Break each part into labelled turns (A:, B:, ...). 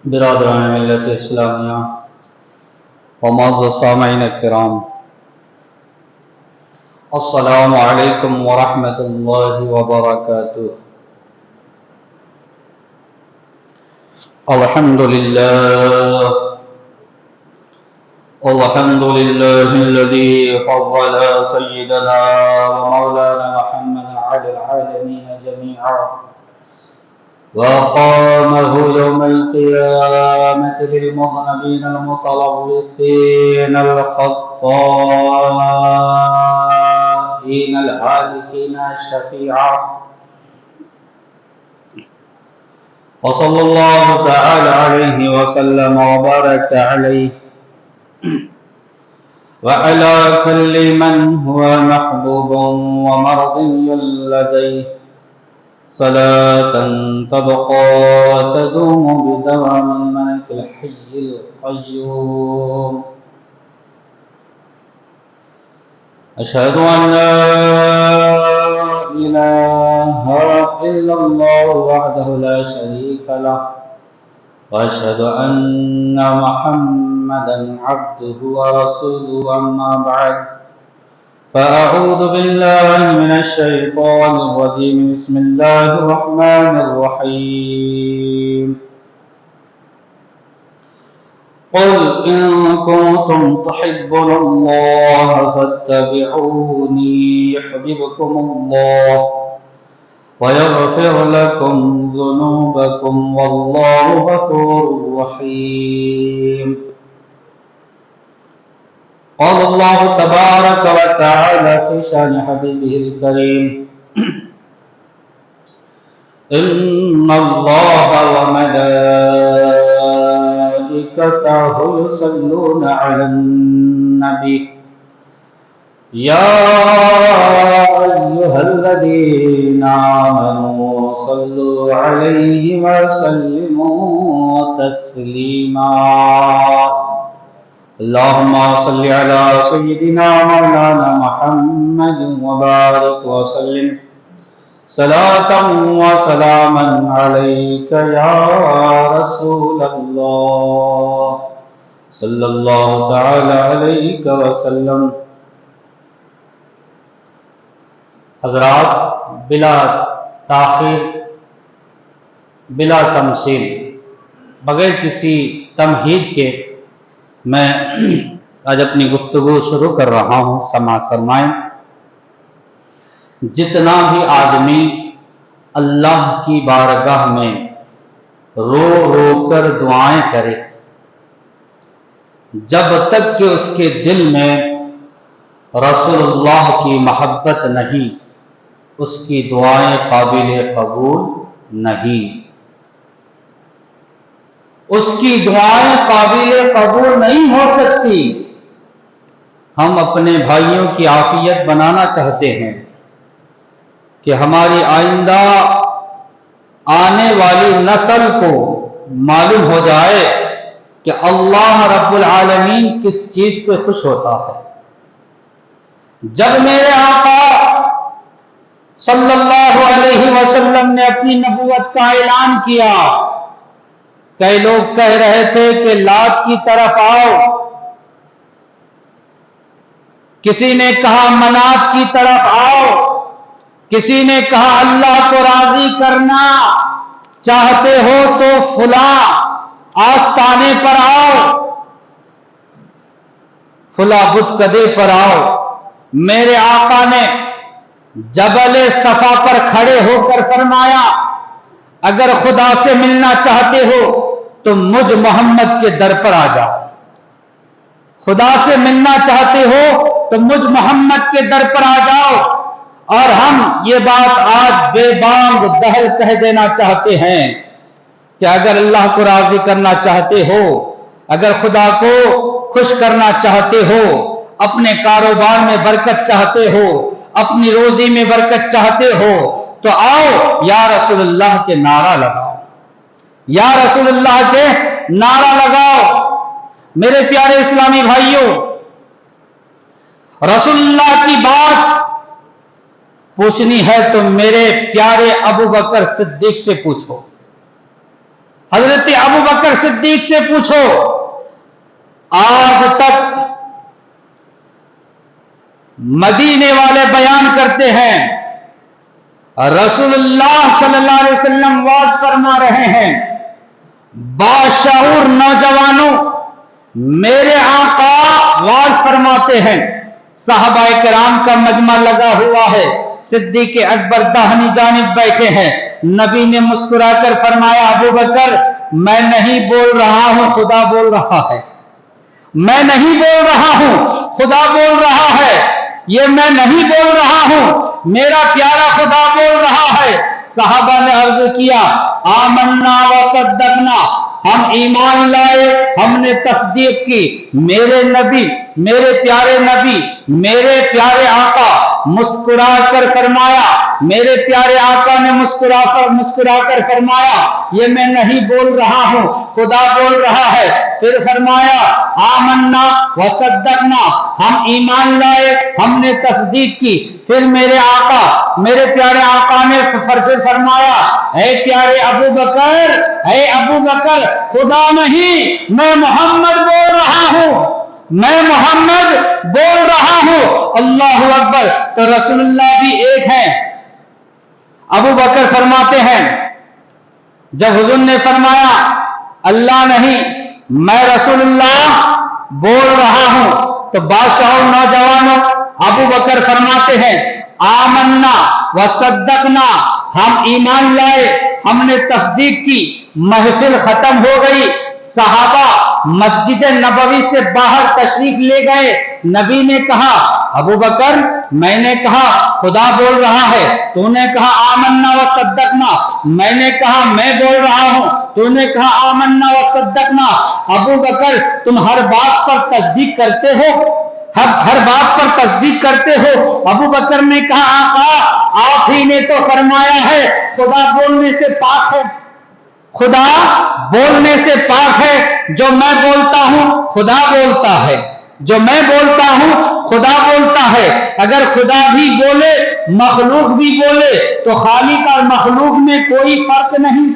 A: برادران ملت اسلامیہ و معزز سامعین کرام، السلام علیکم ورحمۃ اللہ وبرکاتہ۔ الحمد للہ الذی فضل سیدنا ومولانا محمد علی العالمین جميعا وقامه يوم القيامة للمذنبين المتلطفين الخطائين الهالكين شفيعا، وصلى الله تعالى عليه وسلم وبارك عليه وعلى كل من هو محبوب ومرضي لديه صلاة تبقى وتدوم بدوام الملك الحي القيوم. أشهد أن لا إله إلا الله وحده لا شريك له، وأشهد أن محمدا عبده ورسوله. أما بعد، فأعوذ بالله من الشيطان الرجيم. بسم الله الرحمن الرحيم. قل إن كنتم تحبون الله فاتبعوني يحببكم الله ويغفر لكم ذنوبكم والله غفور رحيم. قال الله تبارك وتعالى في شان حبيبه الكريم: إن الله وملائكته يصلون على النبي يا أيها الذين آمنوا صلوا عليه وسلموا تسليما. اللهم صل على سيدنا مولانا محمد وبارك وسلم صلاة وسلاما عليك يا رسول الله صلى الله تعالى عليك وسلم. حضرات، بلا تاخیر، بلا تمثیل، بغیر کسی تمہید کے میں آج اپنی گفتگو شروع کر رہا ہوں. سماعت فرمائیں. جتنا بھی آدمی اللہ کی بارگاہ میں رو رو کر دعائیں کرے، جب تک کہ اس کے دل میں رسول اللہ کی محبت نہیں، اس کی دعائیں قابل قبول نہیں. اس کی دعائیں قابل قبول نہیں ہو سکتی. ہم اپنے بھائیوں کی عافیت بنانا چاہتے ہیں کہ ہماری آئندہ آنے والی نسل کو معلوم ہو جائے کہ اللہ رب العالمین کس چیز سے خوش ہوتا ہے. جب میرے آقا صلی اللہ علیہ وسلم نے اپنی نبوت کا اعلان کیا، کئی لوگ کہہ رہے تھے کہ لات کی طرف آؤ، کسی نے کہا منات کی طرف آؤ، کسی نے کہا اللہ کو راضی کرنا چاہتے ہو تو فلاں آستانے پر آؤ، فلاں بت کدے پر آؤ. میرے آقا نے جبل صفا پر کھڑے ہو کر فرمایا، اگر خدا سے ملنا چاہتے ہو تو مجھ محمد کے در پر آ جاؤ. خدا سے ملنا چاہتے ہو تو مجھ محمد کے در پر آ جاؤ. اور ہم یہ بات آج بے بانگ دہل کہہ دینا چاہتے ہیں کہ اگر اللہ کو راضی کرنا چاہتے ہو، اگر خدا کو خوش کرنا چاہتے ہو، اپنے کاروبار میں برکت چاہتے ہو، اپنی روزی میں برکت چاہتے ہو، تو آؤ یا رسول اللہ کے نعرہ لگاؤ، یا رسول اللہ کے نعرہ لگاؤ. میرے پیارے اسلامی بھائیوں، رسول اللہ کی بات پوچھنی ہے تو میرے پیارے ابو بکر صدیق سے پوچھو. حضرت ابو بکر صدیق سے پوچھو، آج تک مدینے والے بیان کرتے ہیں رسول اللہ صلی اللہ علیہ وسلم واز فرما رہے ہیں، باشعور نوجوانوں میرے آقا واز فرماتے ہیں، صحابہ کرام کا مجمع لگا ہوا ہے، صدیق اکبر داہنی جانب بیٹھے ہیں، نبی نے مسکرا کر فرمایا، ابو بکر میں نہیں بول رہا ہوں، خدا بول رہا ہے، میں نہیں بول رہا ہوں، خدا بول رہا ہے، یہ میں نہیں بول رہا ہوں، میرا پیارا خدا بول رہا ہے۔ صحابہ نے عرض کیا، آمنا و صدقنا، ہم ایمان لائے، ہم نے تصدیق کی۔ میرے نبی، میرے پیارے نبی، میرے پیارے آقا مسکرا کر فرمایا، میرے پیارے آقا نے مسکرا کر فرمایا، یہ میں نہیں بول رہا ہوں، خدا بول رہا ہے۔ پھر فرمایا، آمنا و صدقنا، ہم ایمان لائے، ہم نے تصدیق کی۔ پھر میرے آقا، میرے پیارے آقا نے فرمایا، اے پیارے ابو بکر، اے ابو بکر، خدا نہیں، میں محمد بول رہا ہوں، میں محمد بول رہا ہوں۔ اللہ اکبر۔ تو رسول اللہ بھی ایک ہیں۔ ابو بکر فرماتے ہیں، جب حضور نے فرمایا اللہ نہیں میں رسول اللہ بول رہا ہوں، تو بادشاہوں نوجوانوں ابو بکر فرماتے ہیں، آمنا و صدقنا، ہم ایمان لائے، ہم نے تصدیق کی۔ محفل ختم ہو گئی، صحابہ مسجد نبوی سے باہر تشریف لے گئے۔ نبی نے کہا، ابو بکر میں نے کہا خدا بول رہا ہے، تو نے کہا آمنا و صدقنا، میں نے کہا میں بول رہا ہوں، تو نے کہا آمنا و صدقنا۔ ابو بکر تم ہر بات پر تصدیق کرتے ہو، ہر بات پر تصدیق کرتے ہو۔ ابو بکر نے کہا، آقا آپ ہی نے تو فرمایا ہے خدا بولنے سے پاک ہے، خدا بولنے سے پاک ہے، جو میں بولتا ہوں خدا بولتا ہے، جو میں بولتا ہوں خدا بولتا ہے۔ اگر خدا بھی بولے مخلوق بھی بولے تو خالق اور مخلوق میں کوئی فرق نہیں،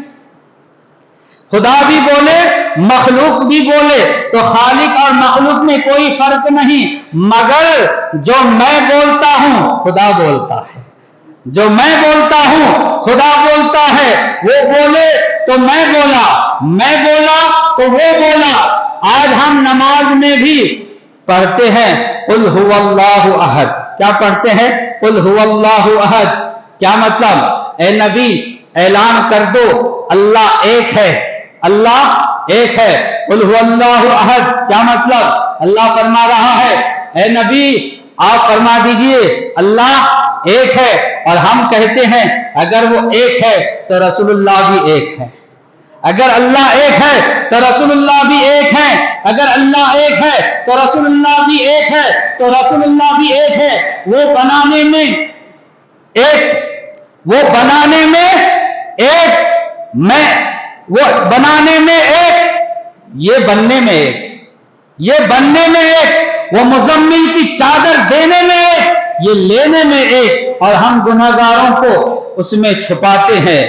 A: خدا بھی بولے مخلوق بھی بولے تو خالق اور مخلوق میں کوئی فرق نہیں، مگر جو میں بولتا ہوں خدا بولتا ہے، جو میں بولتا ہوں خدا بولتا ہے۔ وہ بولے تو میں بولا، میں بولا تو وہ بولا۔ آج ہم نماز میں بھی پڑھتے ہیں قل هو اللہ احد، کیا پڑھتے ہیں؟ قل هو اللہ احد۔ کیا مطلب؟ اے نبی اعلان کر دو اللہ ایک ہے، اللہ ایک ہے۔ قل هو اللہ احد کیا مطلب؟ اللہ فرما رہا ہے اے نبی آپ فرما دیجئے اللہ ایک ہے، اور ہم کہتے ہیں اگر وہ ایک ہے تو رسول اللہ بھی ایک ہے، اگر اللہ ایک ہے تو رسول اللہ بھی ایک ہے، اگر اللہ ایک ہے تو رسول اللہ بھی ایک ہے، تو رسول اللہ بھی ایک ہے۔ وہ بنانے میں ایک، وہ بنانے میں ایک، میں وہ بنانے میں ایک، یہ بننے میں ایک، یہ بننے میں ایک، وہ مزمل کی چادر دینے میں ایک، یہ لینے میں ایک، اور ہم گناہگاروں کو اس میں چھپاتے ہیں،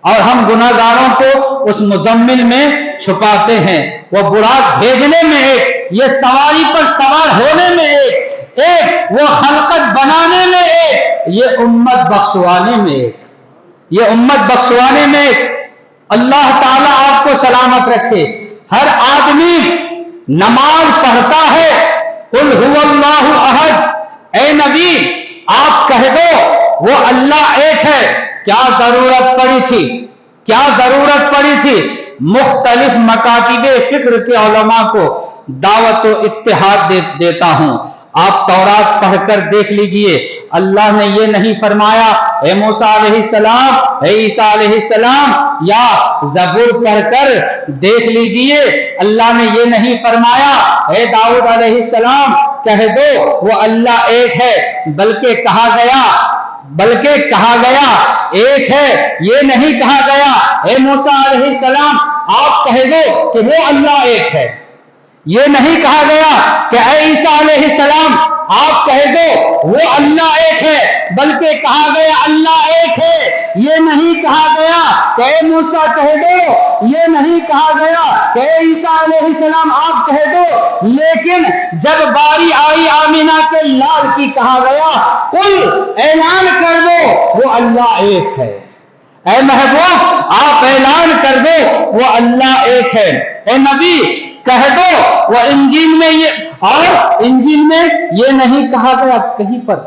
A: اور ہم گناہگاروں کو اس مزمل میں چھپاتے ہیں۔ وہ براق بھیجنے میں ایک، یہ سواری پر سوار ہونے میں ایک، وہ خلقت بنانے میں ایک، یہ امت بخشوانے میں ایک، یہ امت بخشوانے میں ایک۔ اللہ تعالیٰ آپ کو سلامت رکھے۔ ہر آدمی نماز پڑھتا ہے قل هو اللہ احد، اے نبی آپ کہہ دو وہ اللہ ایک ہے۔ کیا ضرورت پڑی تھی، کیا ضرورت پڑی تھی مختلف مکاتب فکر کے علماء کو دعوت و اتحاد دیتا ہوں۔ آپ تورات پڑھ کر دیکھ لیجئے، اللہ نے یہ نہیں فرمایا اے موسیٰ علیہ السلام، اے عیسیٰ علیہ السلام، یا زبور پڑھ کر دیکھ لیجئے اللہ نے یہ نہیں فرمایا اے داؤد علیہ السلام کہہ دو وہ اللہ ایک ہے، بلکہ کہا گیا ایک ہے، یہ نہیں کہا گیا اے موسیٰ علیہ السلام آپ کہہ دو کہ وہ اللہ ایک ہے، یہ نہیں کہا گیا کہ اے عیسیٰ علیہ السلام آپ کہہ دو وہ اللہ ایک ہے، بلکہ کہا گیا اللہ ایک ہے، یہ نہیں کہا گیا کہ اے موسیٰ کہہ دو، یہ نہیں کہا گیا کہ اے عیسیٰ علیہ السلام آپ کہہ دو، لیکن جب باری آئی آمینہ کے لال کی کہا گیا قل اعلان کر دو وہ اللہ ایک ہے، اے محبوب آپ اعلان کر دو وہ اللہ ایک ہے، اے نبی کہہ دو وہ انجیل میں یہ، اور انجیل میں یہ نہیں کہا گیا کہیں پر،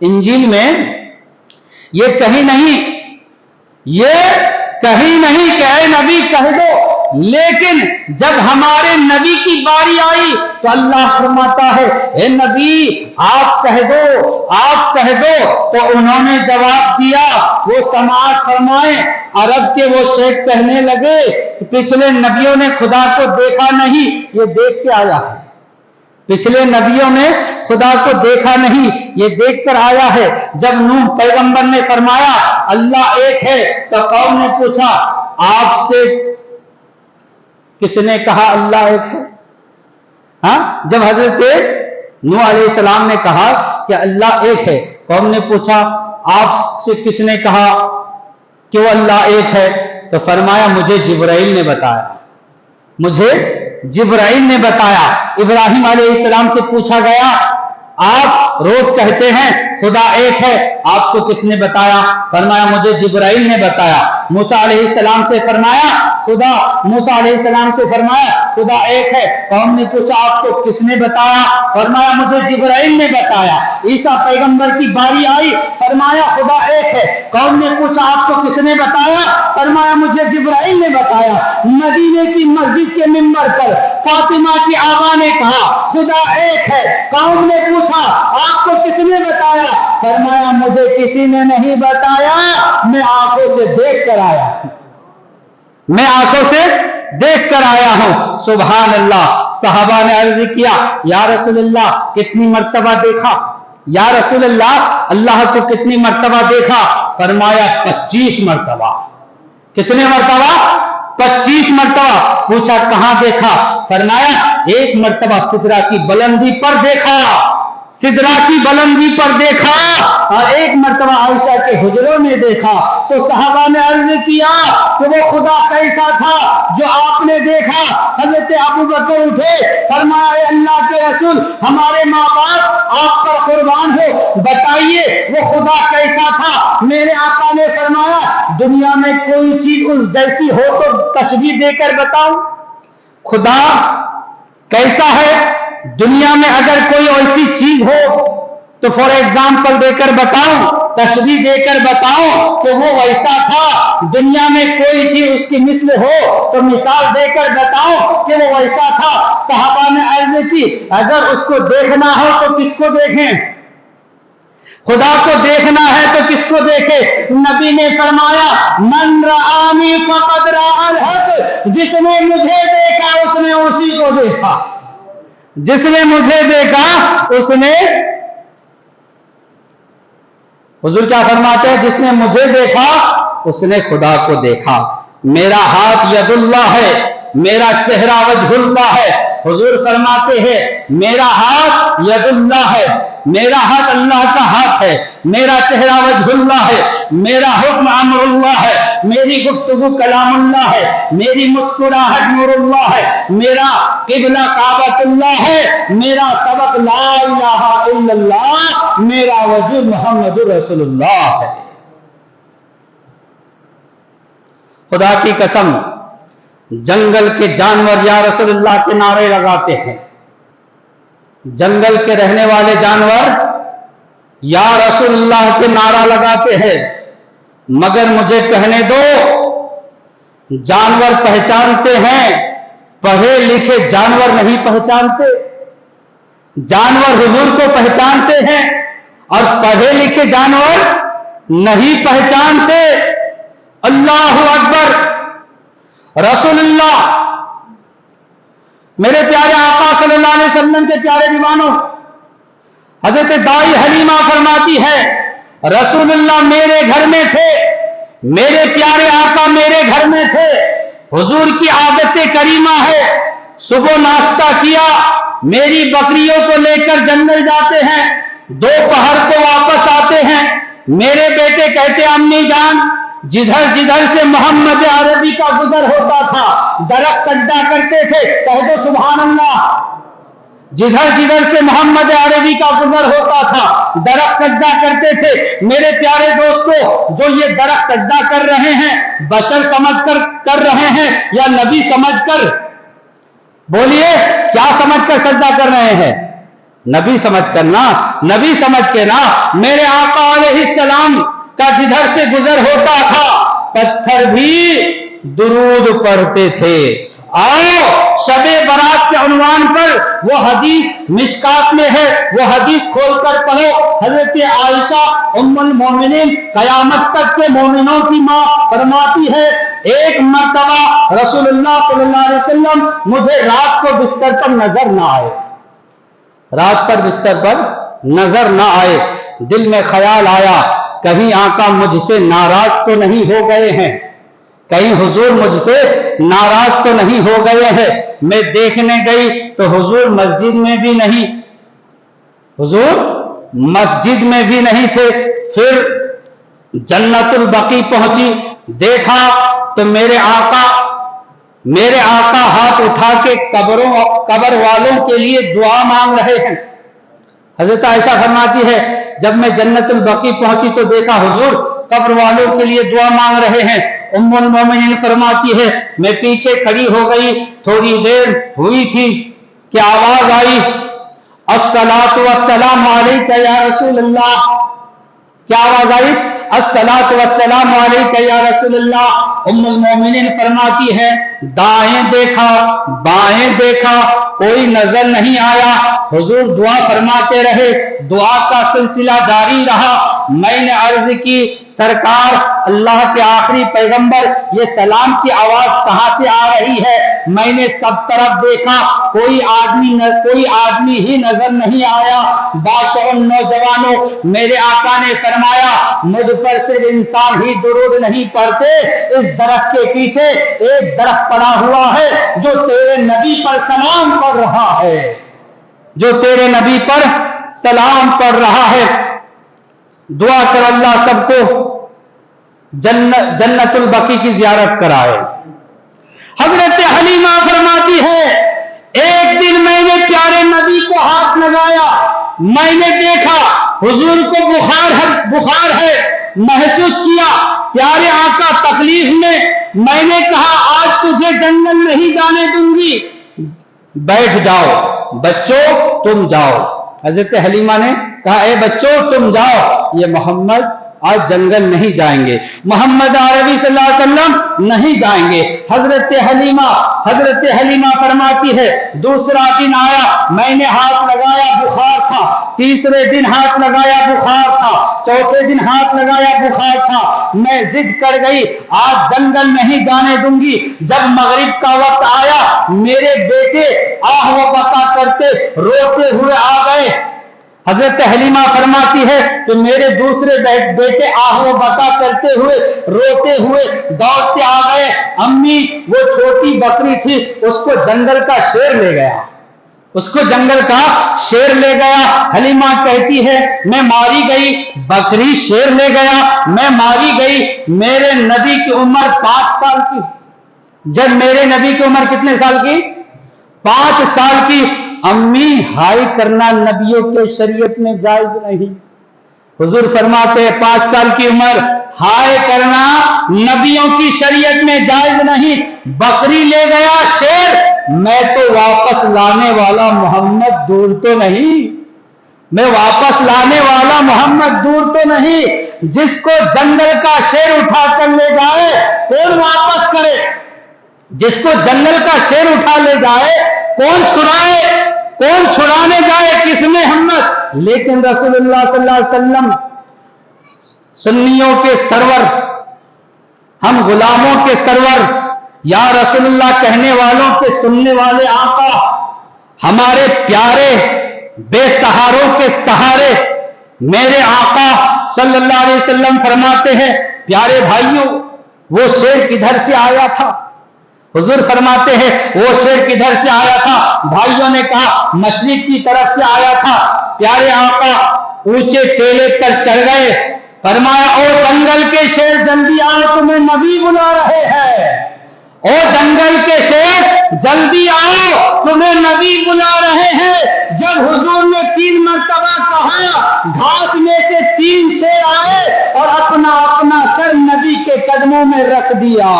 A: انجیل میں یہ کہیں نہیں کہ اے نبی کہہ دو، لیکن جب ہمارے نبی کی باری آئی تو اللہ فرماتا ہے اے نبی آپ کہہ دو، تو انہوں نے جواب دیا، وہ سماعت فرمائیں، عرب کے وہ شیخ کہنے لگے کہ پچھلے نبیوں نے خدا کو دیکھا نہیں، یہ دیکھ کے آیا ہے، پچھلے نبیوں نے خدا کو دیکھا نہیں، یہ دیکھ کر آیا ہے۔ جب نوح پیغمبر نے فرمایا اللہ ایک ہے تو قوم نے پوچھا آپ سے کس نے کہا اللہ ایک ہے؟ ہاں، جب حضرت نوح علیہ السلام نے کہا کہ اللہ ایک ہے، قوم نے پوچھا آپ سے کس نے کہا کہ وہ اللہ ایک ہے؟ تو فرمایا مجھے جبرائیل نے بتایا، مجھے جبرائیل نے بتایا۔ ابراہیم علیہ السلام سے پوچھا گیا آپ روز کہتے ہیں خدا ایک ہے، آپ کو کس نے بتایا؟ فرمایا مجھے جبرائیل نے بتایا۔ موسیٰ علیہ السلام سے فرمایا موسیٰ علیہ السلام سے فرمایا خدا ایک ہے، قوم نے پوچھا آپ کو کس نے بتایا؟ فرمایا مجھے جبرائیل نے بتایا۔ عیسیٰ پیغمبر کی باری آئی، فرمایا خدا ایک ہے، قوم نے پوچھا آپ کو کس نے بتایا؟ فرمایا مجھے جبرائیل نے بتایا۔ مدینے کی مسجد کے منبر پر فاطمہ کی آقا نے کہا خدا ایک ہے، قوم نے پوچھا آپ کو کس نے بتایا؟ فرمایا مجھے کسی نے نہیں بتایا، میں آنکھوں سے دیکھ کر آیا ہوں، میں آنکھوں سے دیکھ کر آیا ہوں۔ سبحان اللہ۔ صحابہ نے عرض کیا یا رسول اللہ کتنی مرتبہ دیکھا؟ یا رسول اللہ اللہ کو کتنی مرتبہ دیکھا؟ فرمایا 25 مرتبہ۔ کتنے مرتبہ؟ 25 مرتبہ۔ پوچھا کہاں دیکھا؟ فرمایا ایک مرتبہ سدرہ کی بلندی پر دیکھا، سدرہ کی بلندی پر دیکھا، اور ایک مرتبہ عائشہ کے حجروں میں دیکھا۔ تو صحابہ نے عرض کیا کہ وہ خدا کیسا تھا جو آپ نے دیکھا؟ حضرت ابوبکر اٹھے، فرمایا اے اللہ کے رسول ہمارے ماں باپ آپ پر قربان ہو، بتائیے وہ خدا کیسا تھا؟ میرے آقا نے فرمایا دنیا میں کوئی چیز اس جیسی ہو تو تشبیہ دے کر بتاؤں، خدا کیسا ہے؟ دنیا میں اگر کوئی ایسی چیز ہو تو فار ایگزامپل دے کر بتاؤں، تشبیہ دے کر بتاؤں کہ وہ ویسا تھا۔ دنیا میں کوئی چیز اس کی مثل ہو تو مثال دے کر بتاؤں کہ وہ ویسا تھا۔ صحابہ نے عرض کی اگر اس کو دیکھنا ہو تو کس کو دیکھیں؟ خدا کو دیکھنا ہے تو کس کو دیکھے؟ نبی نے فرمایا من رآنی فقد رأى الحق، جس نے مجھے دیکھا اس نے اسی کو دیکھا، جس نے مجھے دیکھا اس نے، حضور کیا فرماتے ہیں؟ جس نے مجھے دیکھا اس نے خدا کو دیکھا۔ میرا ہاتھ ید اللہ ہے، میرا چہرہ وجہ اللہ ہے۔ حضور فرماتے ہیں میرا ہاتھ ید اللہ ہے، میرا ہاتھ اللہ کا ہاتھ ہے، میرا چہرہ وجہ اللہ ہے، میرا حکم امر اللہ ہے، میری گفتگو کلام اللہ ہے، میری مسکراہٹ نور اللہ ہے، میرا قبلہ کعبۃ اللہ ہے، میرا سبق لا الہ الا اللہ، میرا وجود محمد رسول اللہ ہے۔ خدا کی قسم جنگل کے جانور یا رسول اللہ کے نعرے لگاتے ہیں، جنگل کے رہنے والے جانور یا رسول اللہ کے نعرہ لگاتے ہیں، مگر مجھے کہنے دو جانور پہچانتے ہیں، پڑھے لکھے جانور نہیں پہچانتے۔ جانور حضور کو پہچانتے ہیں اور پڑھے لکھے جانور نہیں پہچانتے۔ اللہ اکبر۔ رسول اللہ میرے پیارے آقا صلی اللہ علیہ وسلم کے پیارے دیوانوں، حضرت دائی حلیمہ فرماتی ہے رسول اللہ میرے گھر میں تھے، میرے پیارے آقا میرے گھر میں تھے۔ حضور کی عادت کریمہ ہے صبح ناشتہ کیا، میری بکریوں کو لے کر جنگل جاتے ہیں, دوپہر کو واپس آتے ہیں. میرے بیٹے کہتے امی جان جدھر جدھر سے محمد عربی کا گزر ہوتا تھا درخت سجدہ کرتے تھے, کہہ دو سبحان اللہ. جدھر جدھر سے محمد عربی کا گزر ہوتا تھا درخت سجدہ کرتے تھے. میرے پیارے دوستو, جو یہ درخت سجدہ کر رہے ہیں بشر سمجھ کر کر رہے ہیں یا نبی سمجھ کر؟ بولیے, کیا سمجھ کر سجدہ کر رہے ہیں؟ نبی سمجھ کر نا, نبی سمجھ کے نا. میرے آقا علیہ السلام کا جدھر سے گزر ہوتا تھا پتھر بھی درود پڑھتے تھے. آؤ شب برات کے عنوان پر وہ حدیث مشکات میں ہے, وہ حدیث کھول کر پڑھو. حضرت عائشہ ام المومنین قیامت تک کے مومنوں کی ماں فرماتی ہے ایک مرتبہ رسول اللہ صلی اللہ علیہ وسلم مجھے رات کو بستر پر نظر نہ آئے, رات پر بستر پر نظر نہ آئے. دل میں خیال آیا کہیں آقا مجھ سے ناراض تو نہیں ہو گئے ہیں, کہیں حضور مجھ سے ناراض تو نہیں ہو گئے ہیں. میں دیکھنے گئی تو حضور مسجد میں بھی نہیں, حضور مسجد میں بھی نہیں تھے. پھر جنت البقیع پہنچی, دیکھا تو میرے آقا ہاتھ اٹھا کے قبر والوں کے لیے دعا مانگ رہے ہیں. حضرت عائشہ فرماتی ہے جب میں جنت البقیع پہنچی تو دیکھا حضور قبر والوں کے لیے دعا مانگ رہے ہیں. ام المومنین فرماتی ہے میں پیچھے کھڑی ہو گئی, تھوڑی دیر ہوئی تھی کہ آواز آئی الصلاۃ والسلام علیک یا رسول اللہ. کیا آواز آئی؟ الصلاۃ والسلام علیک یا رسول اللہ. ام المومنین فرماتی ہے دائیں دیکھا بائیں دیکھا کوئی نظر نہیں آیا. حضور دعا فرماتے رہے, دعا کا سلسلہ جاری رہا. میں نے عرض کی سرکار اللہ کے آخری پیغمبر یہ سلام کی آواز کہاں سے آ رہی ہے؟ میں نے سب طرف دیکھا کوئی آدمی ہی نظر نہیں آیا. بادشاہ نوجوانوں, میرے آقا نے فرمایا مجھ پر صرف انسان ہی درود نہیں پڑھتے, اس درخت کے پیچھے ایک درخت پڑا ہوا ہے جو تیرے نبی پر سلام پڑھ رہا ہے, جو تیرے نبی پر سلام پڑھ رہا ہے. دعا کر اللہ سب کو جنت البقیع کی زیارت کرائے. حضرت حلیمہ فرماتی ہے ایک دن میں نے پیارے نبی کو ہاتھ لگایا, میں نے دیکھا حضور کو بخار ہے, محسوس کیا پیارے آقا تکلیف میں نے کہا آج تجھے جنگل نہیں جانے دوں گی, بیٹھ جاؤ بچوں تم جاؤ. حضرت حلیمہ نے کہا اے بچوں تم جاؤ, یہ محمد آج جنگل نہیں جائیں گے, محمد عربی صلی اللہ علیہ وسلم نہیں جائیں گے. حضرت حلیمہ فرماتی ہے دوسرا دن آیا, میں نے ہاتھ لگایا بخار تھا, تیسرے دن ہاتھ لگایا بخار تھا, چوتھے دن ہاتھ لگایا بخار تھا. میں ضد کر گئی آج جنگل نہیں جانے دوں گی. جب مغرب کا وقت آیا میرے بیٹے آہ و بکا کرتے روتے ہوئے آ گئے. حضرت حلیمہ فرماتی ہے کہ میرے دوسرے بیٹے آہ و بکا کرتے ہوئے روتے ہوئے دوڑتے آ گئے. امی وہ چھوٹی بکری تھی اس کو جنگل کا شیر لے گیا, اس کو جنگل کا شیر لے گیا. حلیمہ کہتی ہے میں ماری گئی, بکری شیر لے گیا, میں ماری گئی. میرے نبی کی عمر 5 سال کی, جب میرے نبی کی عمر کتنے سال کی؟ 5 سال کی. امی ہائی کرنا نبیوں کے شریعت میں جائز نہیں. حضور فرماتے 5 سال کی عمر ہائی کرنا نبیوں کی شریعت میں جائز نہیں. بکری لے گیا شیر, میں تو واپس لانے والا محمد دور تو نہیں, میں واپس لانے والا محمد دور تو نہیں. جس کو جنگل کا شیر اٹھا کر لے جائے کون واپس کرے؟ جس کو جنگل کا شیر اٹھا لے جائے کون چھڑائے؟ کون چھڑانے جائے؟ کس میں ہمت؟ لیکن رسول اللہ صلی اللہ علیہ وسلم سنیوں کے سرور, ہم غلاموں کے سرور, یا رسول اللہ کہنے والوں کے سننے والے آقا, ہمارے پیارے بے سہاروں کے سہارے میرے آقا صلی اللہ علیہ وسلم فرماتے ہیں پیارے بھائیوں وہ شیر کدھر سے آیا تھا؟ حضور فرماتے ہیں وہ شیر کدھر سے آیا تھا؟ بھائیوں نے کہا مشرق کی طرف سے آیا تھا۔ پیارے آقا اونچے ٹیلے پر چڑھ گئے، فرمایا او جنگل کے شیر جلدی آؤ، تمہیں نبی بلا رہے ہیں۔ او جنگل کے شیر جلدی آؤ، تمہیں نبی بلا رہے ہیں۔ جب حضور نے 3 مرتبہ کہا، گھاس میں سے 3 شیر آئے اور اپنا اپنا سر نبی کے قدموں میں رکھ دیا،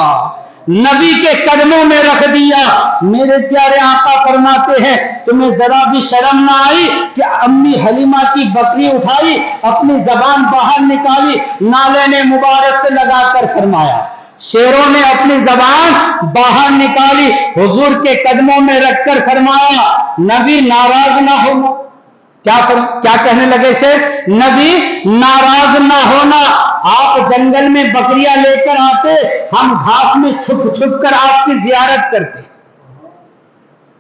A: نبی کے قدموں میں رکھ دیا۔ میرے پیارے آقا فرماتے ہیں تمہیں ذرا بھی شرم نہ آئی کہ امی حلیمہ کی بکری اٹھائی، اپنی زبان باہر نکالی، نالے مبارک سے لگا کر فرمایا، شیروں نے اپنی زبان باہر نکالی، حضور کے قدموں میں رکھ کر فرمایا نبی ناراض نہ ہونا۔ کیا کہنے لگے شیر؟ نبی ناراض نہ ہونا، آپ جنگل میں بکریاں لے کر آتے، ہم گھاس میں چھپ چھپ کر آپ کی زیارت کرتے۔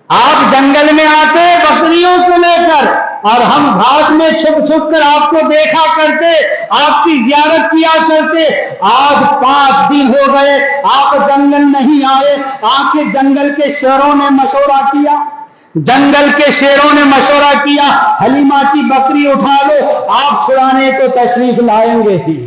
A: آپ جنگل میں آتے بکریوں کو لے کر اور ہم گھاس میں چھپ چھپ کر آپ کو دیکھا کرتے، آپ کی زیارت کیا کرتے۔ آج 5 دن ہو گئے آپ جنگل نہیں آئے، آپ کے جنگل کے شیروں نے مشورہ کیا، جنگل کے شیروں نے مشورہ کیا حلیمہ کی بکری اٹھا لو، آپ چھڑانے تو تشریف لائیں گے ہی،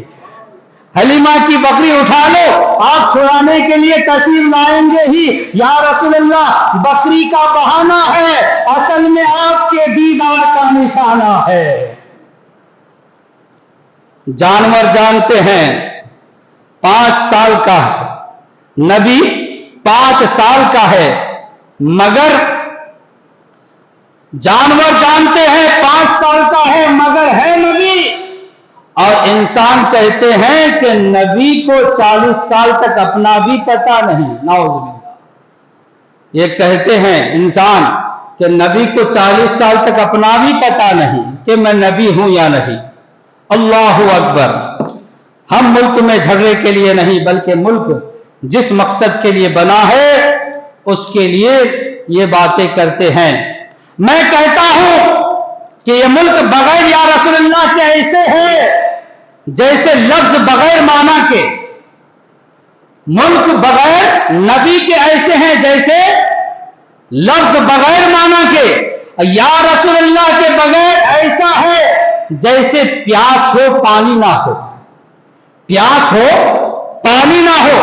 A: حلیمہ کی بکری اٹھا لو، آپ چھڑانے کے لیے تشریف لائیں گے ہی۔ یا رسول اللہ بکری کا بہانہ ہے، اصل میں آپ کے دیدار کا نشانہ ہے۔ جانور جانتے ہیں 5 سال کا ہے، نبی 5 سال کا ہے، مگر جانور جانتے ہیں 5 سال کا ہے مگر ہے نبی، اور انسان کہتے ہیں کہ نبی کو 40 سال تک اپنا بھی پتا نہیں، نعوذ باللہ۔ یہ کہتے ہیں انسان کہ نبی کو 40 سال تک اپنا بھی پتا نہیں کہ میں نبی ہوں یا نہیں۔ اللہ اکبر۔ ہم ملک میں جھگڑے کے لیے نہیں بلکہ ملک جس مقصد کے لیے بنا ہے اس کے لیے یہ باتیں کرتے ہیں۔ میں کہتا ہوں کہ یہ ملک بغیر یا رسول اللہ کے ایسے ہے جیسے لفظ بغیر معنی کے، ملک بغیر نبی کے ایسے ہیں جیسے لفظ بغیر معنی کے، یا رسول اللہ کے بغیر ایسا ہے جیسے پیاس ہو پانی نہ ہو، پیاس ہو پانی نہ ہو،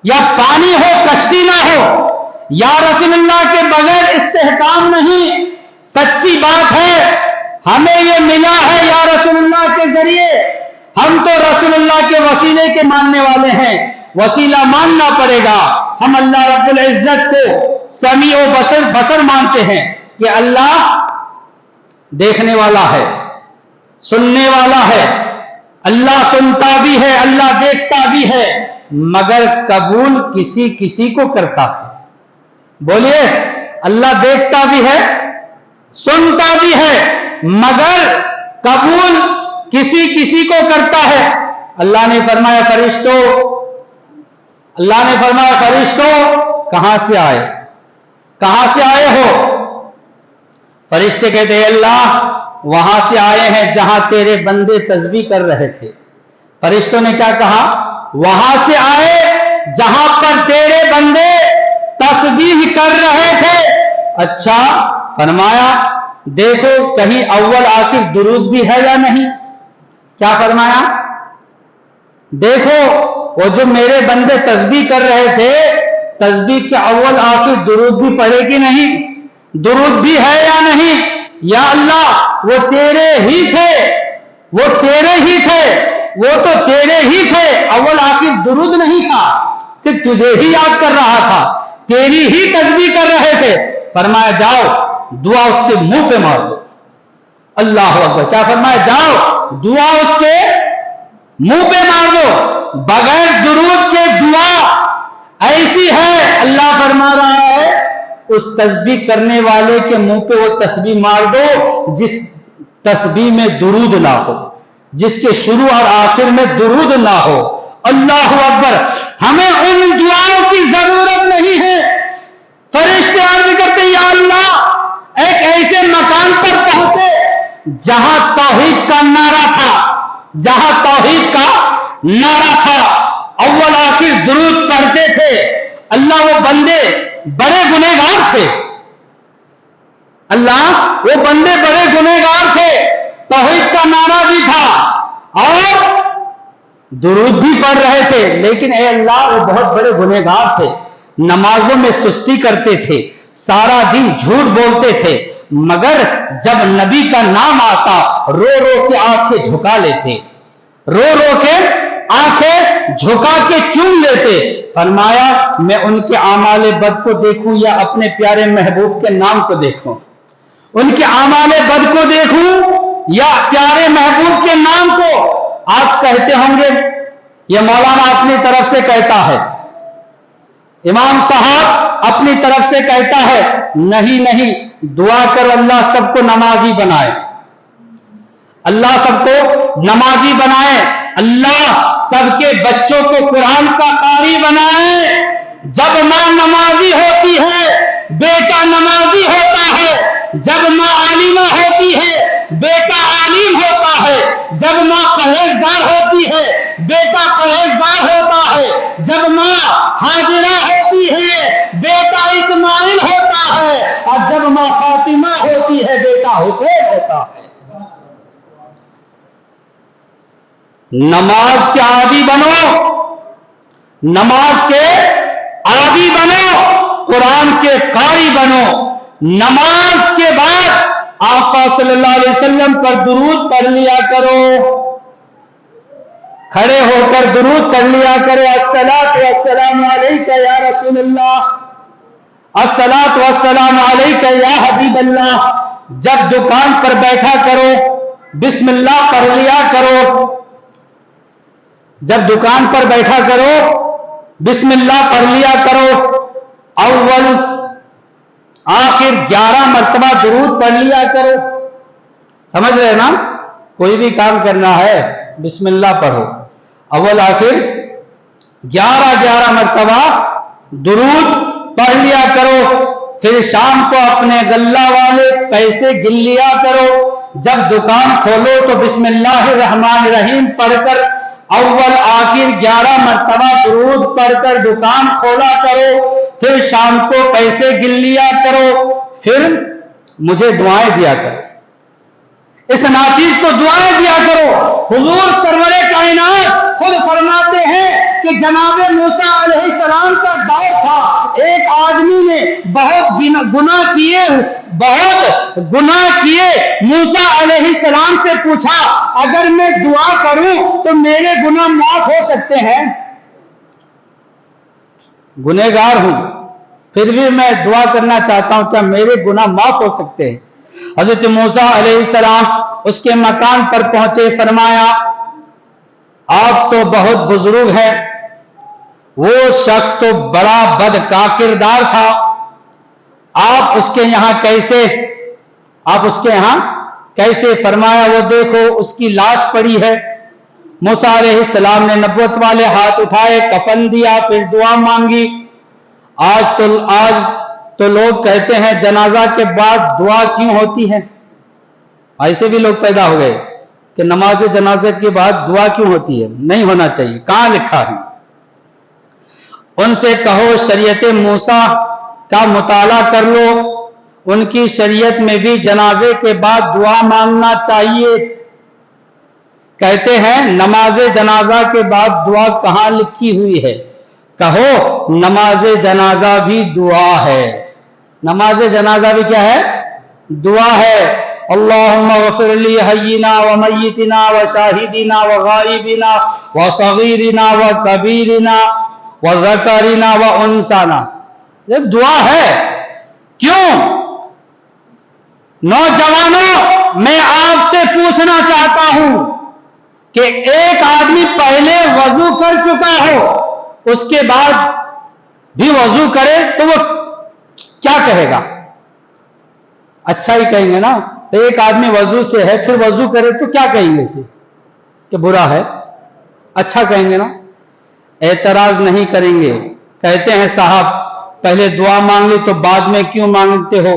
A: یا پانی ہو کشتی نہ ہو۔ یا رسول اللہ کے بغیر استحکام نہیں۔ سچی بات ہے ہمیں یہ ملا ہے یا رسول اللہ کے ذریعے، ہم تو رسول اللہ کے وسیلے کے ماننے والے ہیں، وسیلہ ماننا پڑے گا۔ ہم اللہ رب العزت کو سمیع و بصر مانتے ہیں کہ اللہ دیکھنے والا ہے، سننے والا ہے، اللہ سنتا بھی ہے، اللہ دیکھتا بھی ہے، مگر قبول کسی کسی کو کرتا ہے۔ بولیے اللہ دیکھتا بھی ہے، سنتا بھی ہے، مگر قبول کسی کسی کو کرتا ہے۔ اللہ نے فرمایا فرشتوں، اللہ نے فرمایا فرشتوں کہاں سے آئے، کہاں سے آئے ہو؟ فرشتے کہتے ہیں اللہ وہاں سے آئے ہیں جہاں تیرے بندے تسبیح کر رہے تھے۔ فرشتوں نے کیا کہا؟ وہاں سے آئے جہاں پر تیرے بندے تسبیح کر رہے تھے۔ اچھا، فرمایا دیکھو کہیں اول آخر درود بھی ہے یا نہیں؟ کیا فرمایا؟ دیکھو وہ جو میرے بندے تسبیح کر رہے تھے، تسبیح کے اول آخر درود بھی پڑھے کہ نہیں؟ درود بھی ہے یا نہیں؟ یا اللہ وہ تیرے ہی تھے، وہ تیرے ہی تھے، وہ تو تیرے ہی تھے، اول آخر درود نہیں تھا، صرف تجھے ہی یاد کر رہا تھا، تیری ہی تسبیح کر رہے تھے۔ فرمایا جاؤ دعا اس کے منہ پہ مار دو۔ اللہ اکبر۔ کیا فرمایا؟ جاؤ دعا اس کے منہ پہ مار دو۔ بغیر درود کے دعا ایسی ہے، اللہ فرما رہا ہے اس تسبیح کرنے والے کے منہ پہ وہ تسبیح مار دو جس تسبیح میں درود نہ ہو، جس کے شروع اور آخر میں درود نہ ہو۔ اللہ اکبر۔ ہمیں ان دعاؤں کی ضرورت نہیں ہے۔ فرشتے عرض کرتے یا اللہ ایک ایسے مکان پر پہنچے جہاں توحید کا نعرہ تھا، جہاں توحید کا نعرہ تھا، اول آخر درود پڑھتے تھے، اللہ وہ بندے بڑے گنہگار تھے، اللہ وہ بندے بڑے گنہگار تھے، توحید کا نعرہ بھی تھا اور درود بھی پڑھ رہے تھے، لیکن اے اللہ وہ بہت بڑے گنہگار تھے، نمازوں میں سستی کرتے تھے، سارا دن جھوٹ بولتے تھے، مگر جب نبی کا نام آتا رو رو کے آنکھیں جھکا لیتے، رو رو کے آنکھیں جھکا کے چوم لیتے۔ فرمایا میں ان کے اعمال بد کو دیکھوں یا اپنے پیارے محبوب کے نام کو دیکھوں، ان کے اعمال بد کو دیکھوں یا پیارے محبوب کے نام کو؟ آپ کہتے ہوں گے یہ مولانا اپنی طرف سے کہتا ہے، امام صاحب اپنی طرف سے کہتا ہے۔ نہیں نہیں، دعا کر اللہ سب کو نمازی بنائے، اللہ سب کو نمازی بنائے، اللہ سب کے بچوں کو قرآن کا قاری بنائے۔ جب ماں نمازی ہوتی ہے بیٹا نمازی ہوتا ہے، جب ماں عالمہ ہوتی ہے بیٹا عالم ہوتا ہے، جب ماں پرہیزگار ہوتی ہے بیٹا پرہیزگار ہوتا ہے، جب ماں حاجرہ ہوتی ہے بیٹا اسماعیل ہوتا ہے، اور جب ماں فاطمہ ہوتی ہے بیٹا حسین ہوتا ہے۔ نماز کے عادی بنو، نماز کے عادی بنو، قرآن کے قاری بنو۔ نماز کے بعد آقا صلی اللہ علیہ وسلم پر درود پڑھ لیا کرو، کھڑے ہو کر درود پڑھ لیا کرو۔ الصلاۃ والسلام علیک یا رسول اللہ، الصلاۃ والسلام علیک یا حبیب اللہ۔ جب دکان پر بیٹھا کرو بسم اللہ پڑھ لیا کرو، جب دکان پر بیٹھا کرو بسم اللہ پڑھ لیا کرو، اول آخر 11 مرتبہ درود پڑھ لیا کرو۔ سمجھ رہے نا؟ کوئی بھی کام کرنا ہے بسم اللہ پڑھو، اول آخر 11 مرتبہ درود پڑھ لیا کرو۔ پھر شام کو اپنے غلہ والے پیسے گن لیا کرو، جب دکان کھولو تو بسم اللہ الرحمن الرحیم پڑھ کر اول آخر 11 مرتبہ درود پڑھ کر دکان کھولا کرو۔ پھر شام کو پیسے گن لیا کرو، پھر مجھے دعائیں دیا کرو، اس ناچیز کو دعائیں دیا کرو۔ حضور سرور کائنات خود فرماتے ہیں کہ جناب موسیٰ علیہ السلام کا دور تھا، ایک آدمی نے بہت گناہ کیے، موسیٰ علیہ السلام سے پوچھا اگر میں دعا کروں تو میرے گناہ معاف ہو سکتے ہیں؟ گنہگار ہوں پھر بھی میں دعا کرنا چاہتا ہوں، کیا میرے گناہ معاف ہو سکتے ہیں؟ حضرت موسیٰ علیہ السلام اس کے مکان پر پہنچے، فرمایا آپ تو بہت بزرگ ہیں، وہ شخص تو بڑا بد کا کردار تھا، آپ اس کے یہاں کیسے؟ فرمایا وہ دیکھو اس کی لاش پڑی ہے۔ موسیٰ علیہ السلام نے نبوت والے ہاتھ اٹھائے، کفن دیا، پھر دعا مانگی۔ آج تو لوگ کہتے ہیں جنازہ کے بعد دعا کیوں ہوتی ہے؟ ایسے بھی لوگ پیدا ہو گئے کہ نماز جنازے کے بعد دعا کیوں ہوتی ہے؟ نہیں ہونا چاہیے، کہاں لکھا ہے؟ ان سے کہو شریعت موسیٰ کا مطالعہ کر لو، ان کی شریعت میں بھی جنازے کے بعد دعا مانگنا چاہیے۔ کہتے ہیں نماز جنازہ کے بعد دعا کہاں لکھی ہوئی ہے؟ کہو نماز جنازہ بھی دعا ہے، نماز جنازہ بھی کیا ہے؟ دعا ہے۔ اللہم اغفر لی حینا و میتنا و شاہدنا و غائبنا و صغیرنا و کبیرنا و ذکرنا و انسانا، یہ دعا ہے۔ کیوں؟ نوجوانوں میں آپ سے پوچھنا چاہتا ہوں کہ ایک آدمی پہلے وضو کر چکا ہو، اس کے بعد بھی وضو کرے تو وہ کیا کہے گا؟ اچھا ہی کہیں گے نا۔ ایک آدمی وضو سے ہے پھر وضو کرے تو کیا کہیں گے اسے؟ کہ برا ہے؟ اچھا کہیں گے نا، اعتراض نہیں کریں گے۔ کہتے ہیں صاحب پہلے دعا مانگ لی تو بعد میں کیوں مانگتے ہو؟